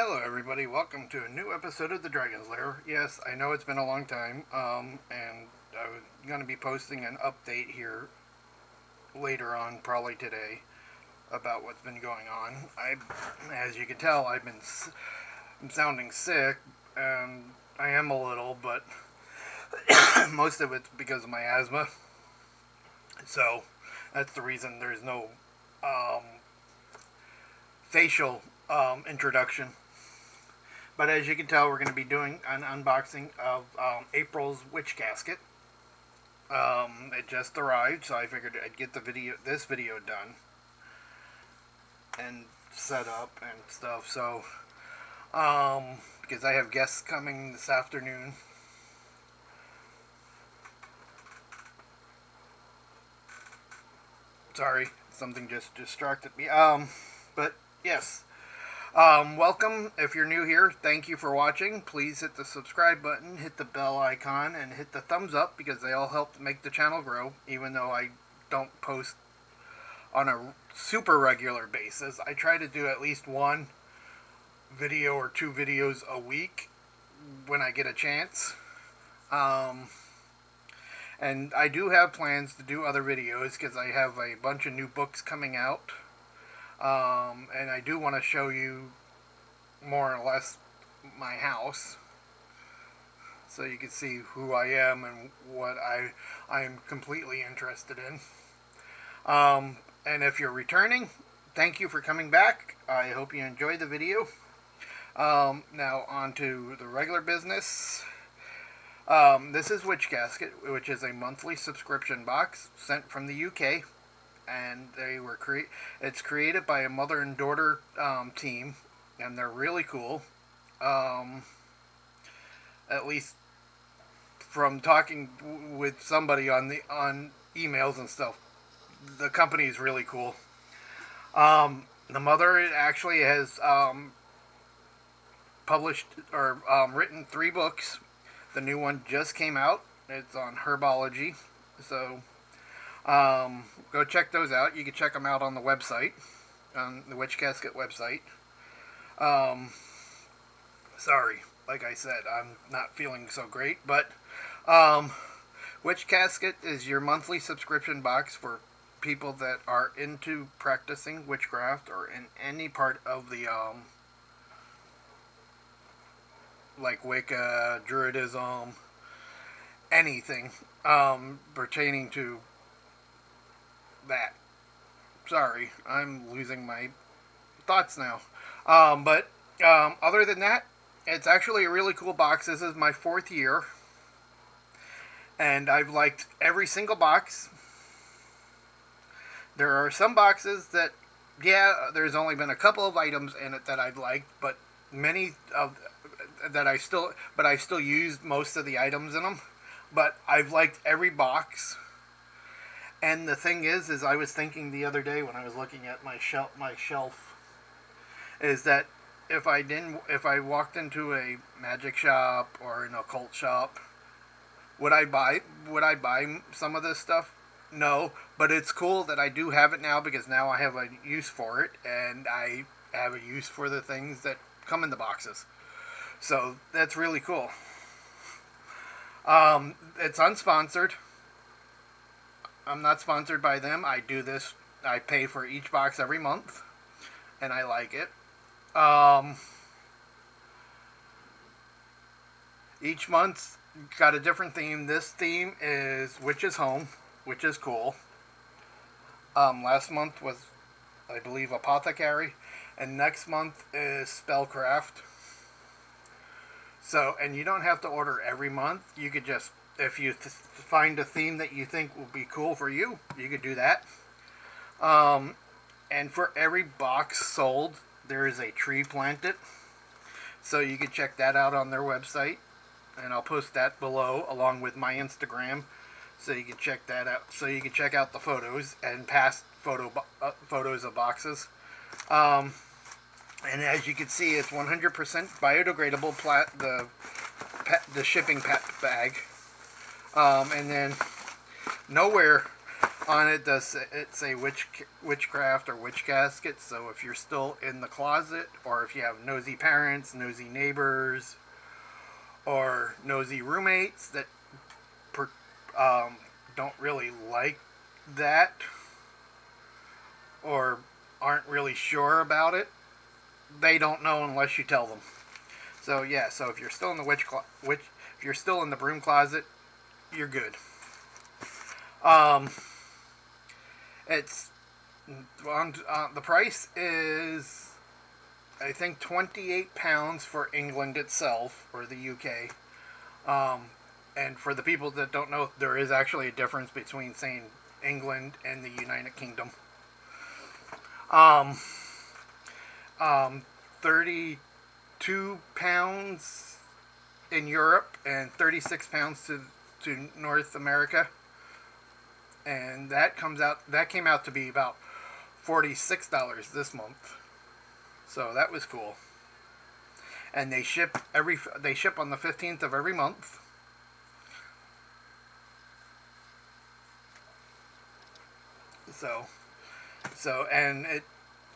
Hello everybody, welcome to a new episode of the Dragon's Lair. Yes, I know it's been a long time, and I'm going to be posting an update here later on, probably today, about what's been going on. As you can tell, I'm sounding sick, and I am a little, but most of it's because of my asthma. So, that's the reason there's no facial introduction. But as you can tell, we're going to be doing an unboxing of April's Witch Casket. It just arrived, so I figured I'd get this video done and set up and stuff. So, because I have guests coming this afternoon. Sorry, something just distracted me. But yes. Welcome. If you're new here, thank you for watching. Please hit the subscribe button, hit the bell icon, and hit the thumbs up because they all help make the channel grow, even though I don't post on a super regular basis. I try to do at least one video or two videos a week when I get a chance. And I do have plans to do other videos because I have a bunch of new books coming out. And I do want to show you more or less my house so you can see who I am and what I'm completely interested in. And if you're returning, thank you for coming back. I hope you enjoyed the video. Now on to the regular business. This is Witch Casket, which is a monthly subscription box sent from the UK. And it's created by a mother and daughter team, and they're really cool. At least from talking with somebody on emails and stuff, the company is really cool. The mother actually has published or written 3 books. The new one just came out. It's on herbology, so go check those out. You can check them out on the website, on the Witch Casket website. Sorry, like I said, I'm not feeling so great, but Witch Casket is your monthly subscription box for people that are into practicing witchcraft or in any part of the like Wicca, Druidism, anything pertaining to that. Sorry, I'm losing my thoughts now. But other than that, it's actually a really cool box. This is my 4th year, and I've liked every single box. There are some boxes that, there's only been a couple of items in it that I've liked, but many of that I still used most of the items in them. But I've liked every box. And the thing is I was thinking the other day when I was looking at my shelf, is that if I walked into a magic shop or an occult shop, would I buy some of this stuff? No, but it's cool that I do have it now because now I have a use for it, and I have a use for the things that come in the boxes. So that's really cool. It's unsponsored. I'm not sponsored by them. I do this. I pay for each box every month, and I like it. Each month's got a different theme. This theme is Witch's Home, which is cool. Last month was, I believe, Apothecary, and next month is Spellcraft. So, and you don't have to order every month. You could just, if you find a theme that you think will be cool for you, you could do that. And for every box sold, there is a tree planted. So you can check that out on their website. And I'll post that below along with my Instagram. So you can check that out. So you can check out the photos and past photos of boxes. And as you can see, it's 100% biodegradable the shipping bag. And then nowhere On it does it say witchcraft or witch casket. So if you're still in the closet, or if you have nosy parents, nosy neighbors, or nosy roommates that per, um, don't really like that, or aren't really sure about it, they don't know unless you tell them. So yeah, so if you're still in the if you're still in the broom closet, you're good. Um, it's the price is, I think, £28 for England itself, or the UK. And for the people that don't know, there is actually a difference between saying England and the United Kingdom. Um, 32 pounds in Europe and 36 pounds to North America, and that came out to be about $46 this month. So that was cool. And they ship on the 15th of every month. So and it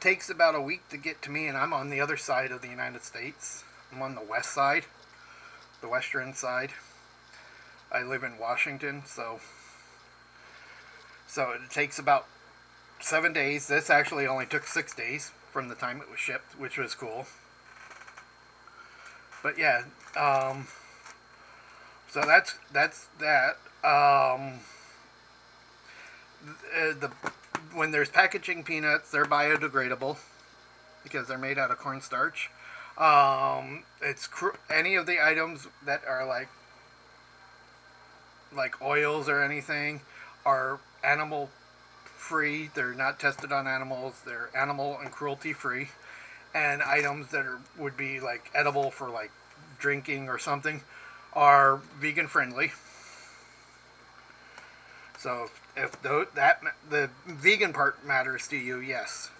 takes about a week to get to me, and I'm on the other side of the United States. I'm on the west side, the western side. I live in Washington, so it takes about 7 days. This actually only took 6 days from the time it was shipped, which was cool. But yeah, so that's that. The When there's packaging peanuts, they're biodegradable because they're made out of cornstarch. Any of the items that are like oils or anything are animal free. They're not tested on animals. They're animal and cruelty free. And items that would be like edible for like drinking or something are vegan friendly. So if the vegan part matters to you, yes.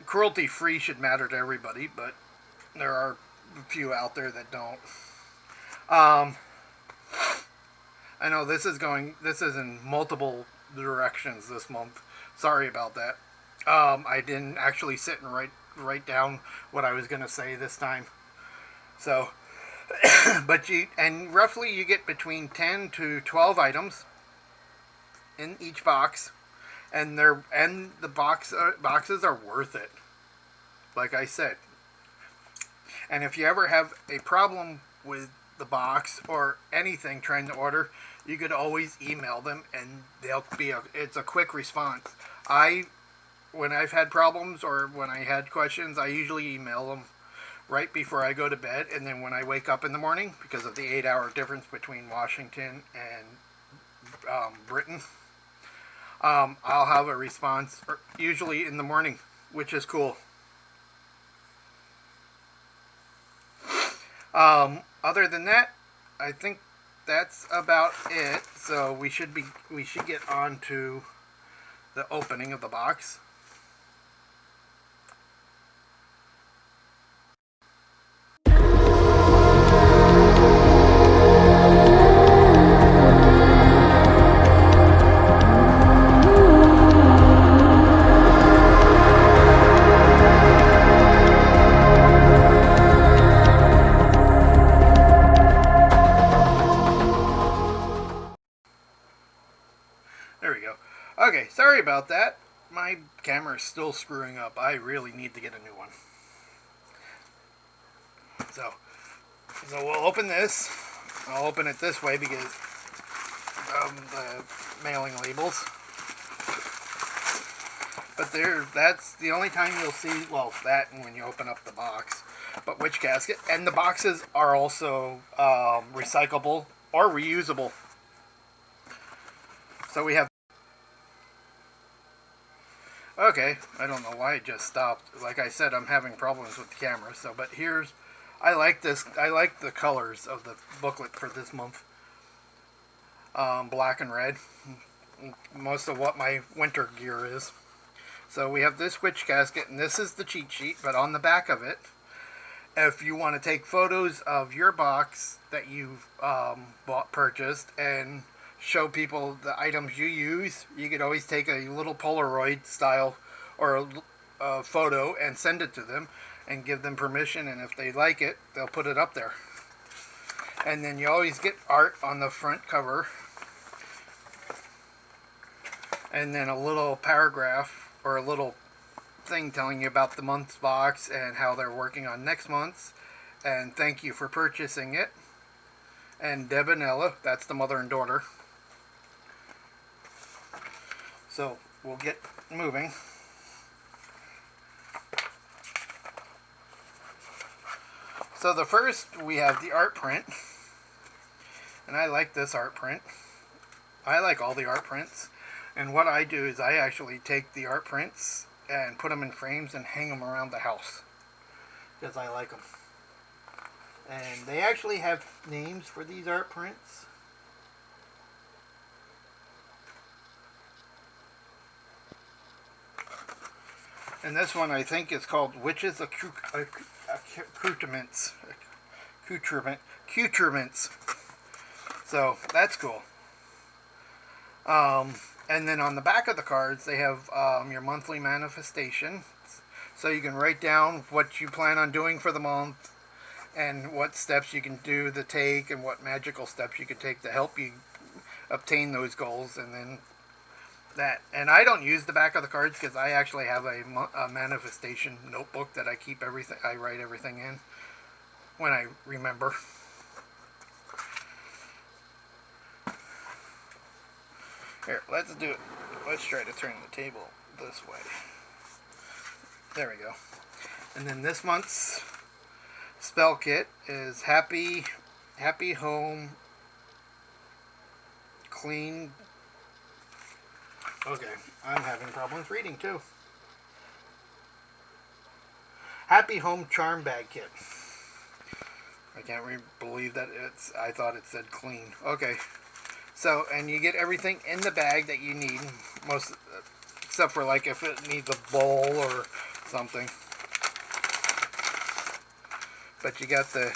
Cruelty free should matter to everybody, but there are a few out there that don't. I know this is in multiple directions this month. Sorry about that. I didn't actually sit and write down what I was going to say this time. So, but roughly you get between 10 to 12 items in each box, and the boxes are worth it. Like I said. And if you ever have a problem with the box or anything trying to order, you could always email them, and it's a quick response. When I've had problems or when I had questions, I usually email them right before I go to bed, and then when I wake up in the morning, because of the 8-hour difference between Washington and Britain, I'll have a response usually in the morning, which is cool. Other than that, I think that's about it. So we should get on to the opening of the box. There we go. Okay, sorry about that. My camera is still screwing up. I really need to get a new one. So we'll open this. I'll open it this way because of the mailing labels. But that's the only time you'll see, well, that and when you open up the box. But Witch Casket. And the boxes are also recyclable or reusable. So we have... Okay, I don't know why it just stopped. Like I said, I'm having problems with the camera. But I like this. I like the colors of the booklet for this month. Black and red. Most of what my winter gear is. So we have this Witch Casket, and this is the cheat sheet. But on the back of it, if you want to take photos of your box that you've purchased and show people the items you use. You could always take a little Polaroid style or a photo and send it to them and give them permission, and if they like it, they'll put it up there. And then you always get art on the front cover, and then a little paragraph or a little thing telling you about the month's box and how they're working on next month's, and thank you for purchasing it. And Deb and Ella, that's the mother and daughter. So we'll get moving. So the first, we have the art print, and I like this art print. I like all the art prints, and what I do is I actually take the art prints and put them in frames and hang them around the house because I like them. And they actually have names for these art prints. And this one I think is called Witches accoutrements. So that's cool. And then on the back of the cards they have your monthly manifestation. So you can write down what you plan on doing for the month and what steps you can do to take and what magical steps you can take to help you obtain those goals. And then that, and I don't use the back of the cards because I actually have a manifestation notebook that I keep everything, I write everything in when I remember. Here, let's do it. Let's try to turn the table this way. There we go. And then this month's spell kit is Happy Home Clean. Okay, I'm having problems reading too. Happy Home Charm Bag Kit. I can't believe that I thought it said clean. Okay. So, and you get everything in the bag that you need, most, except for like if it needs a bowl or something. But you got the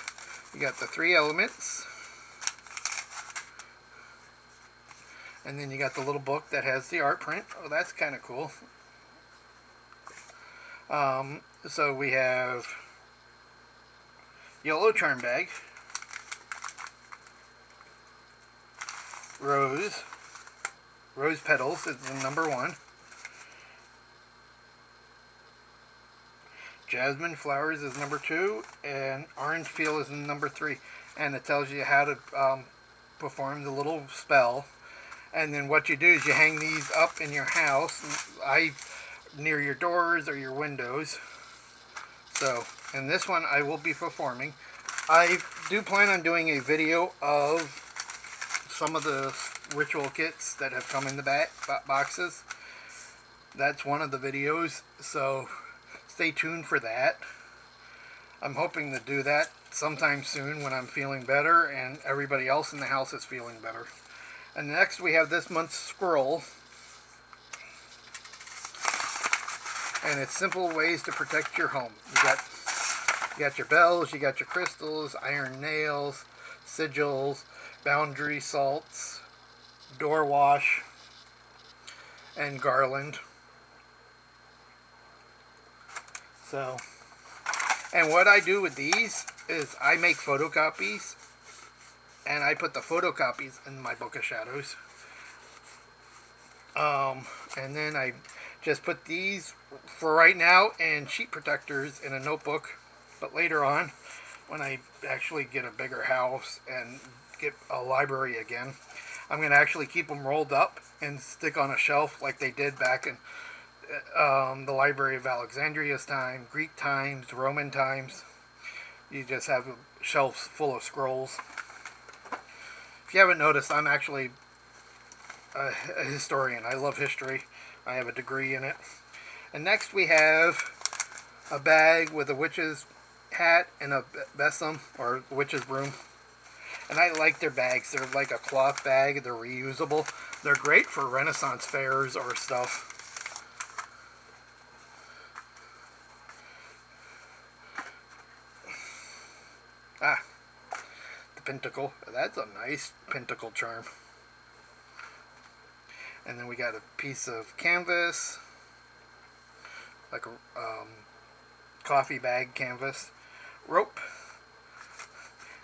3 elements. And then you got the little book that has the art print. Oh, that's kind of cool. So we have yellow charm bag, rose petals is the number 1, jasmine flowers is number 2, and orange peel is number 3. And it tells you how to perform the little spell. And then what you do is you hang these up in your house, near your doors or your windows. So, in this one I will be performing. I do plan on doing a video of some of the ritual kits that have come in the boxes. That's one of the videos, so stay tuned for that. I'm hoping to do that sometime soon when I'm feeling better and everybody else in the house is feeling better. And next we have this month's scroll. And it's simple ways to protect your home. You got your bells, you got your crystals, iron nails, sigils, boundary salts, door wash, and garland. So, and what I do with these is I make photocopies, and I put the photocopies in my book of shadows. And then I just put these for right now in sheet protectors in a notebook. But later on, when I actually get a bigger house and get a library again, I'm going to actually keep them rolled up and stick on a shelf like they did back in the Library of Alexandria's time, Greek times, Roman times. You just have shelves full of scrolls. If you haven't noticed, I'm actually a historian. I love history. I have a degree in it. And next we have a bag with a witch's hat and a besom, or witch's broom. And I like their bags. They're like a cloth bag. They're reusable. They're great for Renaissance fairs or stuff. Ah, the pentacle. That's a nice pentacle charm. And then we got a piece of canvas, like a coffee bag canvas, rope,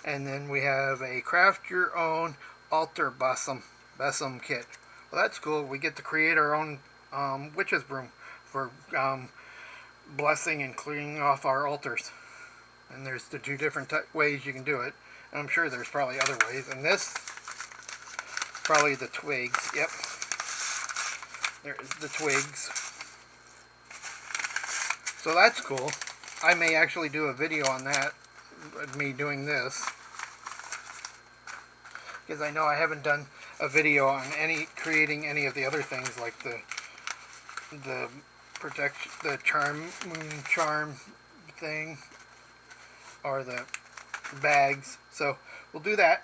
and then we have a craft your own altar besom kit. Well, that's cool. We get to create our own witch's broom for blessing and cleaning off our altars. And there's the two different ways you can do it. And I'm sure there's probably other ways. And this, probably the twigs. Yep. There's the twigs. So that's cool. I may actually do a video on that, me doing this. Because I know I haven't done a video on creating any of the other things, like the protection, the moon charm thing, or the bags. So we'll do that.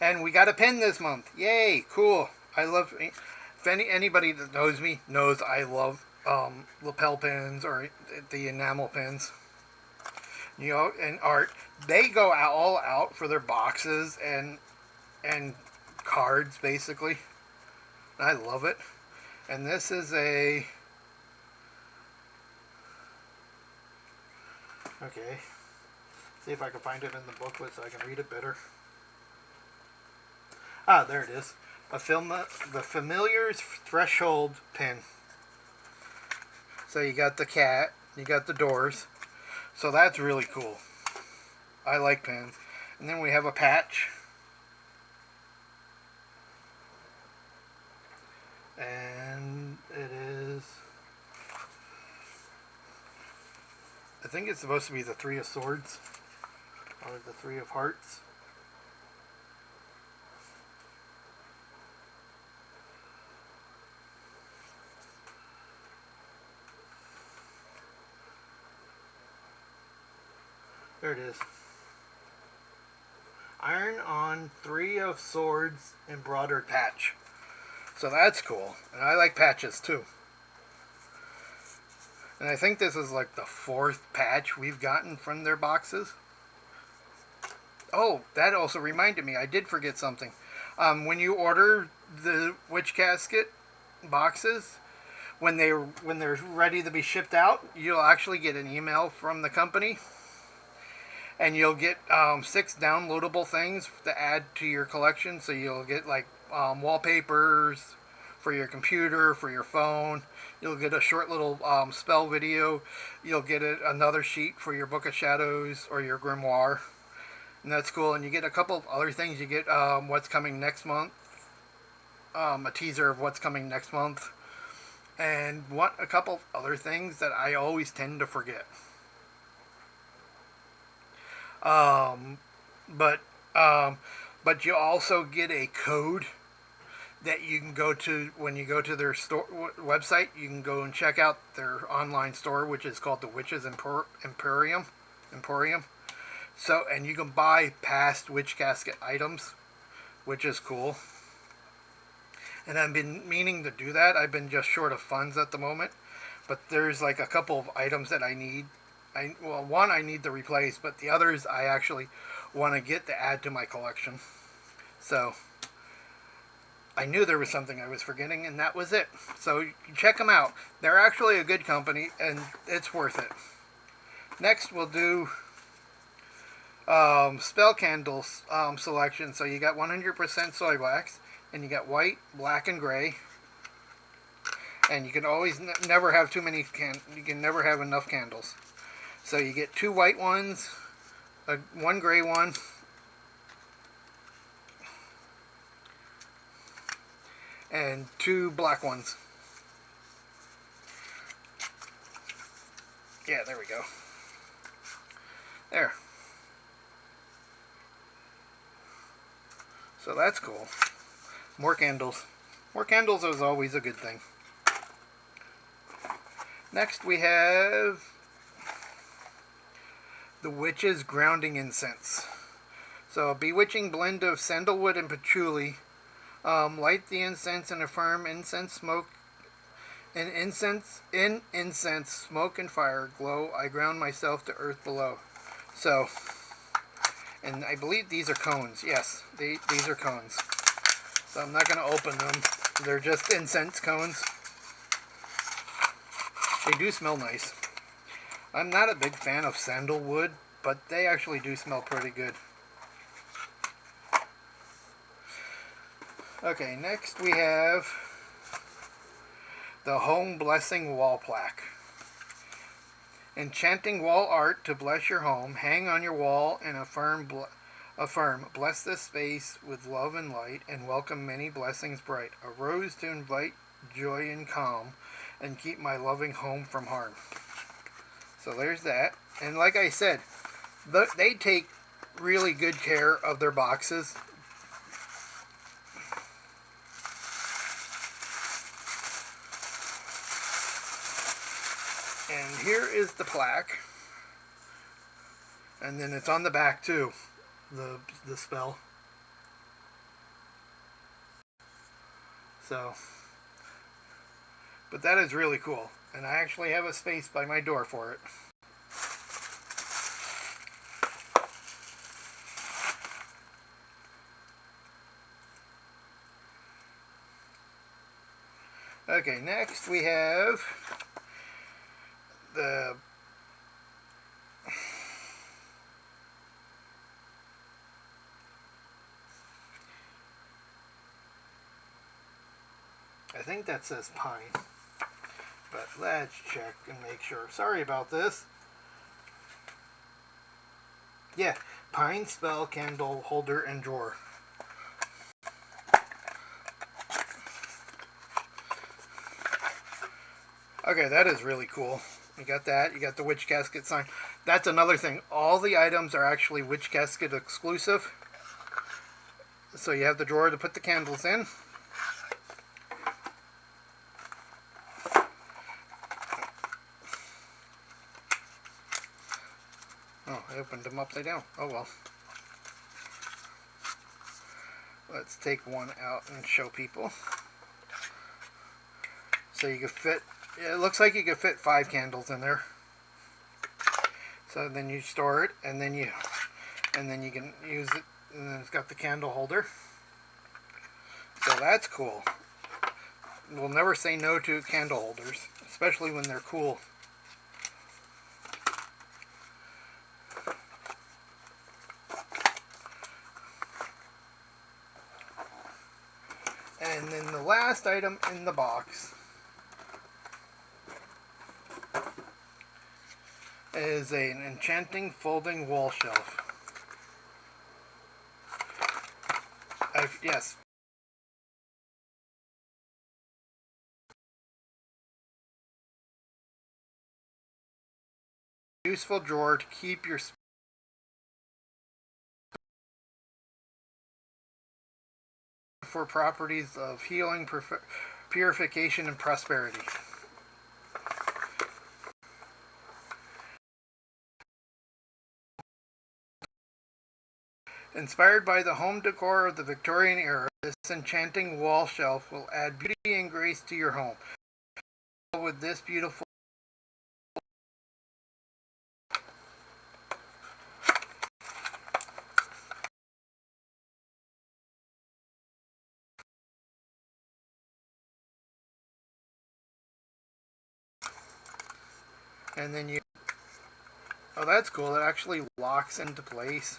And we got a pin this month. Yay! Cool. I love. If anybody that knows me knows I love lapel pins or the enamel pins. You know, and art. They go all out for their boxes and cards, basically. I love it. And this is a... Okay. See if I can find it in the booklet so I can read it better. Ah, there it is. The Familiar's Threshold pin. So you got the cat, you got the doors. So that's really cool. I like pins. And then we have a patch. And it is... I think it's supposed to be the Three of Swords. Or the Three of Hearts. There it is. Iron on Three of Swords embroidered patch. So that's cool. And I like patches too. And I think this is like the 4th patch we've gotten from their boxes. Oh, that also reminded me. I did forget something. When you order the Witch Casket boxes, when they're ready to be shipped out, you'll actually get an email from the company. And you'll get 6 downloadable things to add to your collection. So you'll get like wallpapers for your computer, for your phone. You'll get a short little spell video. You'll get another sheet for your Book of Shadows or your grimoire. And that's cool. And you get a couple of other things. You get what's coming next month. A teaser of what's coming next month. And a couple of other things that I always tend to forget. But you also get a code that you can go to when you go to their store website. You can go and check out their online store, which is called the Witches Emporium. So, and you can buy past Witch Casket items, which is cool. And I've been meaning to do that. I've been just short of funds at the moment, but there's like a couple of items that I need. One I need to replace, but the others I actually want to get to add to my collection. So I knew there was something I was forgetting, and that was it. So check them out. They're actually a good company, and it's worth it. Next, we'll do spell candles selection. So you got 100% soy wax, and you got white, black, and gray. And you can always never have too many. You can never have enough candles. So you get 2 white ones, 1 gray one, and 2 black ones. Yeah, there we go. There. So that's cool. More candles. More candles is always a good thing. Next we have the Witch's Grounding Incense. So a bewitching blend of sandalwood and patchouli. Light the incense and affirm incense smoke. In incense smoke and fire glow. I ground myself to earth below. So, and I believe these are cones. Yes, these are cones. So I'm not going to open them. They're just incense cones. They do smell nice. I'm not a big fan of sandalwood, but they actually do smell pretty good. Okay, next we have the Home Blessing Wall Plaque. Enchanting wall art to bless your home. Hang on your wall and affirm, bless this space with love and light, and welcome many blessings bright. A rose to invite joy and calm, and keep my loving home from harm. So there's that. And like I said, they take really good care of their boxes. And here is the plaque. And then it's on the back too, the spell. So, but that is really cool. And I actually have a space by my door for it. Okay, next we have the I think that says pine, but let's check and make sure. Sorry about this. Yeah, pine spell candle holder and drawer. Okay, that is really cool. You got that. You got the Witch Casket sign. That's another thing. All the items are actually Witch Casket exclusive. So you have the drawer to put the candles in. Oh, I opened them upside down. Oh well. Let's take one out and show people. So you can fit, it looks like you could fit 5 candles in there. So then you store it, and then you can use it, and then it's got the candle holder. So that's cool. We'll never say no to candle holders, especially when they're cool. And then the last item in the box is an enchanting folding wall shelf. Yes. Useful drawer to keep your for properties of healing, purification, and prosperity. Inspired by the home decor of the Victorian era, this enchanting wall shelf will add beauty and grace to your home. With this beautiful and then you, oh, that's cool. It actually locks into place.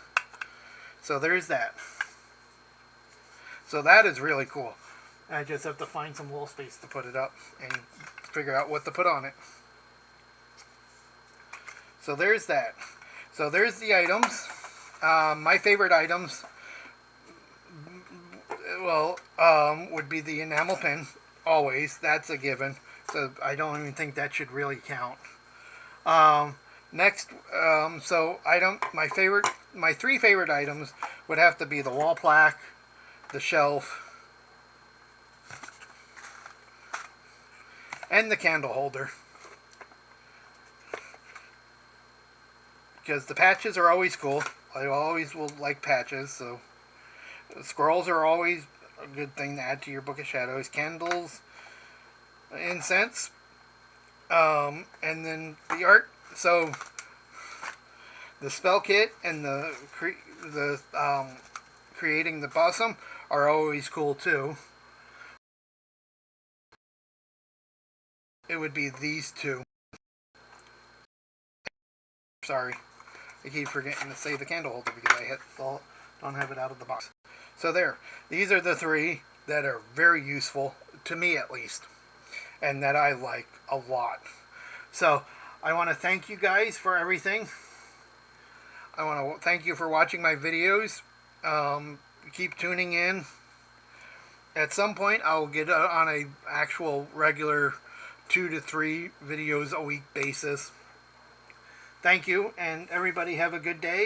So there's that. So that is really cool. I just have to find some wall space to put it up and figure out what to put on it. So there's that. So there's the items. My favorite items, well, would be the enamel pin. Always. That's a given. So I don't even think that should really count. Next, so my 3 favorite items would have to be the wall plaque, the shelf, and the candle holder. Because the patches are always cool. I always will like patches, so scrolls are always a good thing to add to your Book of Shadows. Candles, incense, and then the art. So the spell kit and the creating the bosom are always cool too. it would be these two. Sorry, I keep forgetting to say the candle holder because don't have it out of the box. So there, these are the three that are very useful, to me at least, and that I like a lot. So I want to thank you guys for everything. I want to thank you for watching my videos. Keep tuning in. At some point, I'll get on a actual regular 2 to 3 videos a week basis. Thank you, and everybody have a good day.